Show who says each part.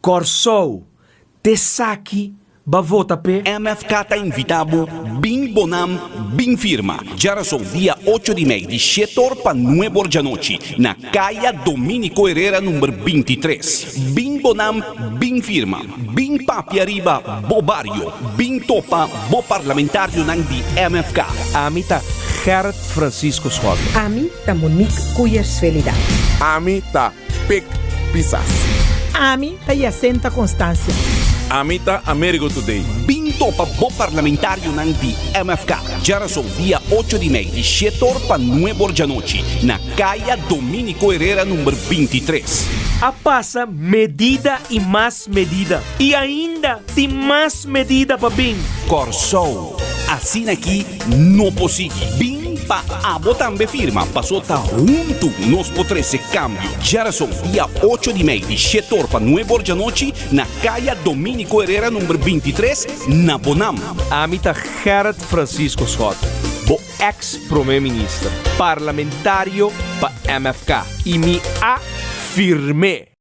Speaker 1: Corsou, Tesaki, Bavota P.
Speaker 2: MFK está invitado bem bonam, bem firma. Já são dia 8 de mês, de 7 horas para 9 horas da noite, na Caia Dominico Herrera, número 23. Bem bonam, bem firma. Bem papi arriba, bo barrio. Bem topa, bo parlamentário nang di MFK.
Speaker 1: Amita Gerrit Francisco Schwab.
Speaker 3: Ami ta Monique Cuyersvelida.
Speaker 4: Ami ta Pic Pisas.
Speaker 5: Ami ta Jacinta Constância.
Speaker 4: Amita Amerigo Today.
Speaker 2: Bem topa, bo parlamentário nang di MFK. Já são dia 8 de mês, de 7 horas para 9 horas da noite, na Caia Dominico Herrera, número 23.
Speaker 1: A passa medida e mais medida. E ainda tem mais medida para bem.
Speaker 2: Corsou. Assim aqui, não possível. Bem pa abo também firma. Passou tá junto nos potrece câmbio. Já são dia 8 de mês, de 7 horas para 9 horas da noite, na Caia Dominico Herrera, número 23, na Bonam.
Speaker 1: Amita Gerrit Francisco Schwab. O ex-primeiro-ministro, parlamentário para MFK. E me afirmei.